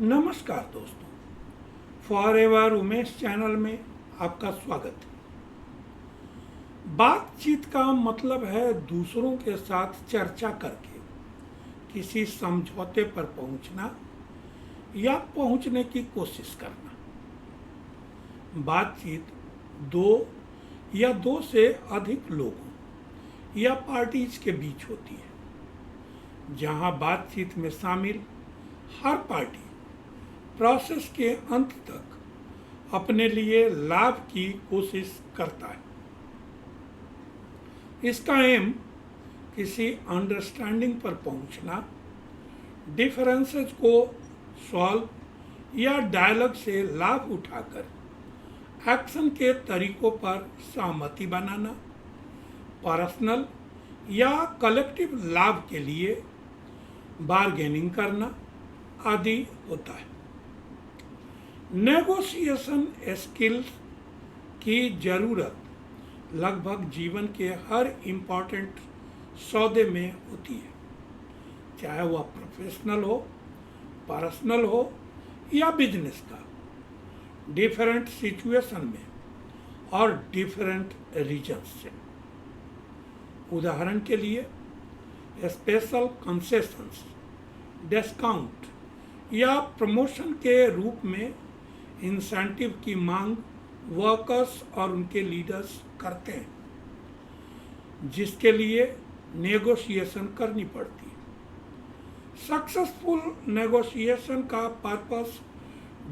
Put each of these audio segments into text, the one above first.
नमस्कार दोस्तों, forever Umesh channel में आपका स्वागत है। बातचीत का मतलब है दूसरों के साथ चर्चा करके किसी समझौते पर पहुंचना या पहुंचने की कोशिश करना। बातचीत दो या दो से अधिक लोगों या पार्टीज के बीच होती है, जहां बातचीत में शामिल हर पार्टी प्रोसेस के अंत तक अपने लिए लाभ की कोशिश करता है। इसका एम किसी अंडरस्टैंडिंग पर पहुंचना, डिफरेंसेस को सॉल्व या डायलॉग से लाभ उठाकर एक्शन के तरीकों पर सहमति बनाना, पर्सनल या कलेक्टिव लाभ के लिए बार्गेनिंग करना आदि होता है। नेगोशिएशन स्किल्स की ज़रूरत लगभग जीवन के हर इम्पॉर्टेंट सौदे में होती है, चाहे वह प्रोफेशनल हो, पर्सनल हो या बिजनेस का, डिफरेंट सिचुएशन में और डिफरेंट रीजन्स से। उदाहरण के लिए स्पेशल कंसेशंस, डिस्काउंट या प्रमोशन के रूप में इंसेंटिव की मांग वर्कर्स और उनके लीडर्स करते हैं, जिसके लिए नेगोशिएशन करनी पड़ती है। सक्सेसफुल नेगोशिएशन का पर्पस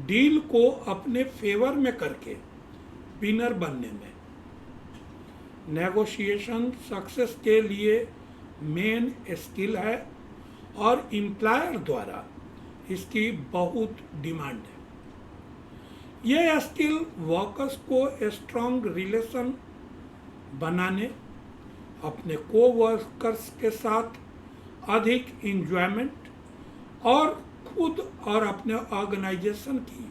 डील को अपने फेवर में करके विनर बनने में। नेगोशिएशन सक्सेस के लिए मेन स्किल है और एम्प्लॉयर द्वारा इसकी बहुत डिमांड है। यह स्किल वर्कर्स को स्ट्रॉन्ग रिलेशन बनाने, अपने कोवर्कर्स के साथ अधिक इंजॉयमेंट और खुद और अपने ऑर्गेनाइजेशन की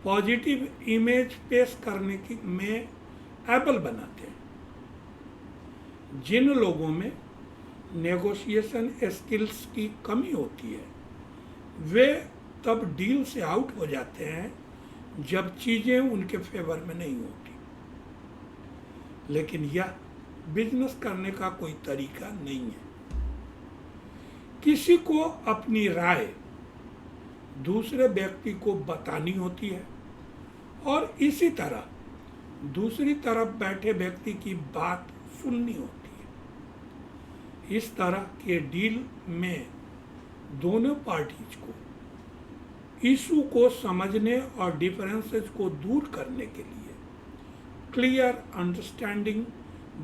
पॉजिटिव इमेज पेश करने की में एबल बनाते हैं। जिन लोगों में नेगोशिएशन स्किल्स की कमी होती है, वे तब डील से आउट हो जाते हैं जब चीज़ें उनके फेवर में नहीं होती। लेकिन यह बिजनेस करने का कोई तरीका नहीं है। किसी को अपनी राय दूसरे व्यक्ति को बतानी होती है और इसी तरह दूसरी तरफ बैठे व्यक्ति की बात सुननी होती है। इस तरह के डील में दोनों पार्टीज को इशू को समझने और डिफरेंसेस को दूर करने के लिए क्लियर अंडरस्टैंडिंग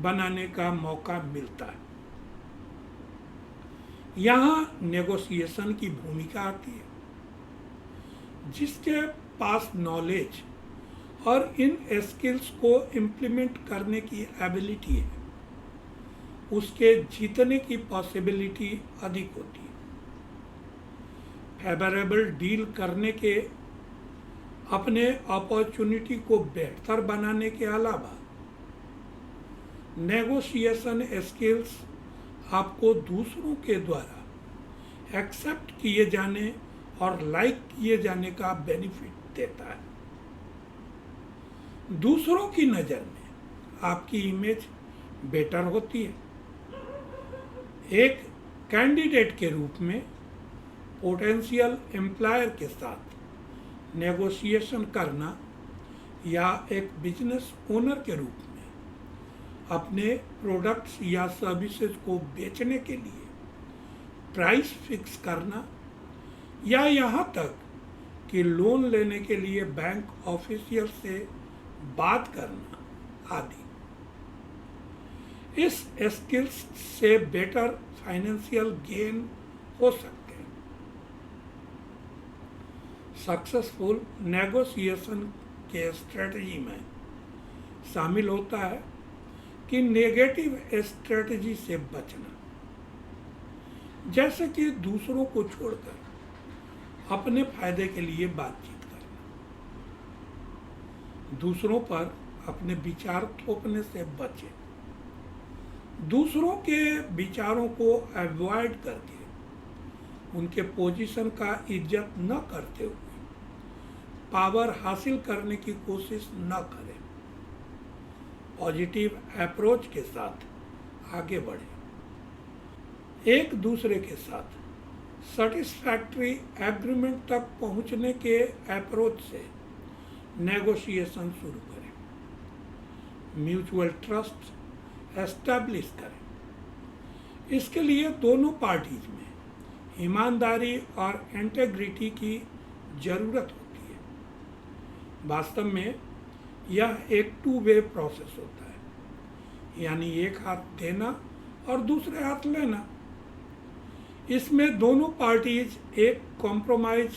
बनाने का मौका मिलता है। यहाँ नेगोशिएशन की भूमिका आती है। जिसके पास नॉलेज और इन स्किल्स को इम्प्लीमेंट करने की एबिलिटी है, उसके जीतने की पॉसिबिलिटी अधिक होती है। फेवरेबल डील करने के अपने अपॉर्चुनिटी को बेहतर बनाने के अलावा नेगोशिएशन स्किल्स आपको दूसरों के द्वारा एक्सेप्ट किए जाने और लाइक किए जाने का बेनिफिट देता है। दूसरों की नज़र में आपकी इमेज बेटर होती है। एक कैंडिडेट के रूप में पोटेंशियल एम्प्लॉयर के साथ नेगोशिएशन करना या एक बिजनेस ओनर के रूप में अपने प्रोडक्ट्स या सर्विसेज को बेचने के लिए प्राइस फिक्स करना या यहाँ तक कि लोन लेने के लिए बैंक ऑफिशियल से बात करना आदि, इस स्किल्स से बेटर फाइनेंशियल गेन हो सकते हैं। सक्सेसफुल नेगोशिएशन के स्ट्रेटजी में शामिल होता है कि नेगेटिव स्ट्रेटजी से बचना, जैसे कि दूसरों को छोड़कर अपने फायदे के लिए बातचीत करना, दूसरों पर अपने विचार थोपने से बचें, दूसरों के विचारों को अवॉइड करके उनके पोजीशन का इज्जत न करते हुए पावर हासिल करने की कोशिश न करें। पॉजिटिव अप्रोच के साथ आगे बढ़ें। एक दूसरे के साथ सेटिस्फैक्ट्री एग्रीमेंट तक पहुंचने के अप्रोच से नेगोशिएशन शुरू करें। म्यूचुअल ट्रस्ट एस्टैब्लिश करें। इसके लिए दोनों पार्टीज में ईमानदारी और इंटेग्रिटी की जरूरत होती है। वास्तव में यह एक टू वे प्रोसेस होता है, यानी एक हाथ देना और दूसरे हाथ लेना। इसमें दोनों पार्टीज एक कॉम्प्रोमाइज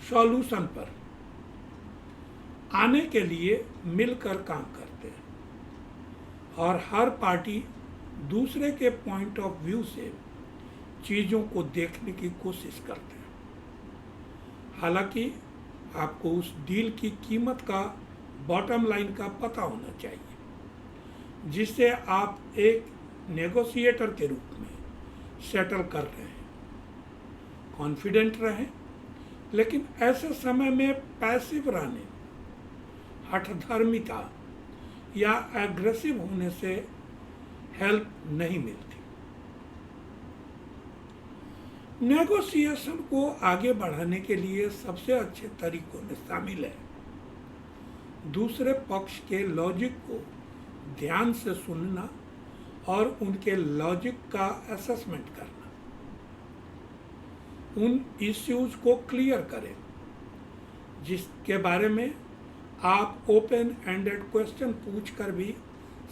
सॉल्यूशन पर आने के लिए मिलकर काम करते हैं और हर पार्टी दूसरे के पॉइंट ऑफ व्यू से चीज़ों को देखने की कोशिश करते हैं। हालांकि आपको उस डील की कीमत का, बॉटम लाइन का पता होना चाहिए जिसे आप एक नेगोशिएटर के रूप में सेटल कर रहे हैं। कॉन्फिडेंट रहें, लेकिन ऐसे समय में पैसिव रहने, हठधर्मिता या एग्रेसिव होने से हेल्प नहीं मिलती। नेगोशिएशन को आगे बढ़ाने के लिए सबसे अच्छे तरीकों में शामिल है दूसरे पक्ष के लॉजिक को ध्यान से सुनना और उनके लॉजिक का असेसमेंट करना। उन इश्यूज को क्लियर करें जिसके बारे में आप ओपन एंडेड क्वेश्चन पूछकर भी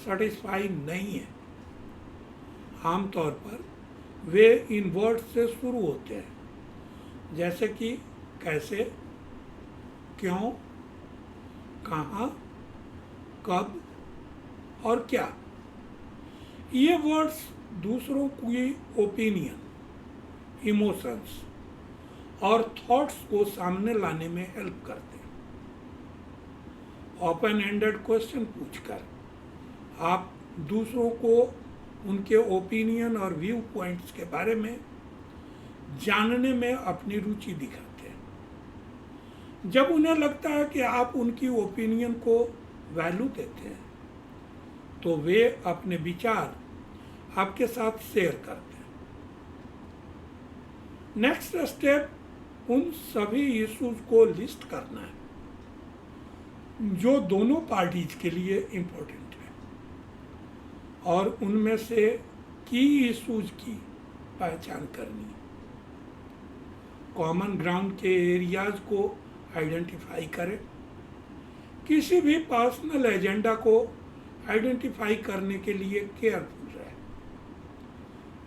सेटिस्फाई नहीं है। आमतौर पर वे इन वर्ड्स से शुरू होते हैं, जैसे कि कैसे, क्यों, कहाँ, कब और क्या। ये वर्ड्स दूसरों की ओपिनियन, इमोशंस और थॉट्स को सामने लाने में हेल्प करते हैं। ओपन एंडेड क्वेश्चन पूछकर आप दूसरों को उनके ओपिनियन और व्यू पॉइंट्स के बारे में जानने में अपनी रुचि दिखाते हैं। जब उन्हें लगता है कि आप उनकी ओपिनियन को वैल्यू देते हैं, तो वे अपने विचार आपके साथ शेयर करते हैं। नेक्स्ट स्टेप उन सभी इश्यूज को लिस्ट करना है जो दोनों पार्टीज के लिए इम्पोर्टेंट है और उनमें से की इश्यूज की पहचान करनी है। कॉमन ग्राउंड के एरियाज को आइडेंटिफाई करें। किसी भी पर्सनल एजेंडा को आइडेंटिफाई करने के लिए केयरफुल रहे।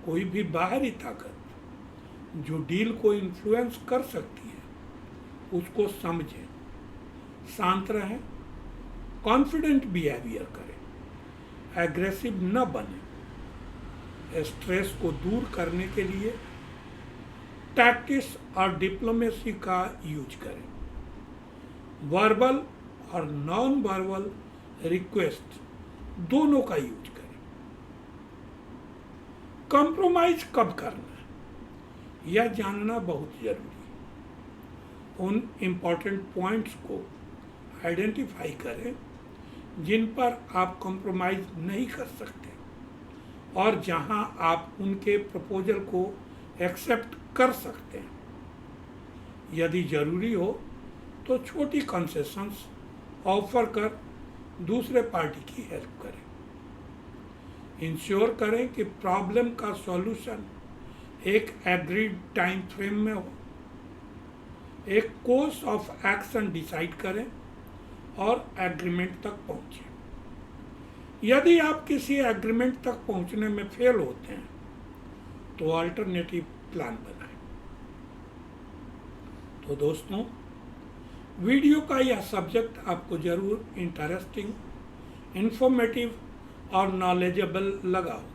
कोई भी बाहरी ताकत जो डील को इन्फ्लुएंस कर सकती है उसको समझें। शांत रहें, कॉन्फिडेंट बिहेवियर करें, एग्रेसिव न बने। स्ट्रेस को दूर करने के लिए टैक्टिक्स और डिप्लोमेसी का यूज करें। वर्बल और नॉन वर्बल रिक्वेस्ट दोनों का यूज करें। कंप्रोमाइज कब करना है यह जानना बहुत जरूरी है। उन इम्पॉर्टेंट पॉइंट्स को आइडेंटिफाई करें जिन पर आप कंप्रोमाइज नहीं कर सकते और जहां आप उनके प्रपोजल को एक्सेप्ट कर सकते हैं। यदि जरूरी हो तो छोटी कंसेशंस ऑफर कर दूसरे पार्टी की हेल्प करें। इंश्योर करें कि प्रॉब्लम का सॉल्यूशन एक एग्रीड टाइम फ्रेम में हो। एक कोर्स ऑफ एक्शन डिसाइड करें और एग्रीमेंट तक पहुंचे। यदि आप किसी एग्रीमेंट तक पहुंचने में फेल होते हैं तो अल्टरनेटिव प्लान बनाएं। तो दोस्तों, वीडियो का यह सब्जेक्ट आपको जरूर इंटरेस्टिंग, इंफॉर्मेटिव और नॉलेजेबल लगा होगा।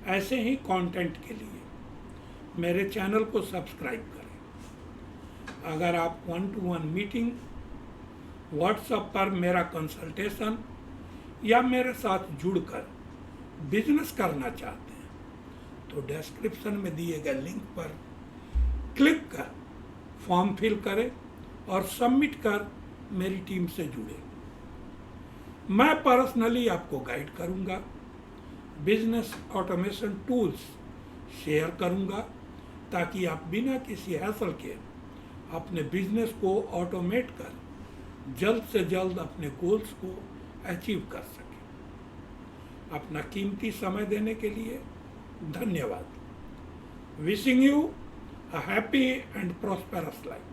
ऐसे ही कंटेंट के लिए मेरे चैनल को सब्सक्राइब करें। अगर आप 1-to-1 मीटिंग, व्हाट्सएप पर मेरा कंसल्टेशन या मेरे साथ जुड़कर बिजनेस करना चाहते हैं तो डिस्क्रिप्शन में दिए गए लिंक पर क्लिक कर फॉर्म फिल करें और सबमिट कर मेरी टीम से जुड़े। मैं पर्सनली आपको गाइड करूंगा, बिजनेस ऑटोमेशन टूल्स शेयर करूंगा ताकि आप बिना किसी हैसल के अपने बिजनेस को ऑटोमेट कर जल्द से जल्द अपने गोल्स को अचीव कर सकें। अपना कीमती समय देने के लिए धन्यवाद। Wishing you a happy and prosperous life.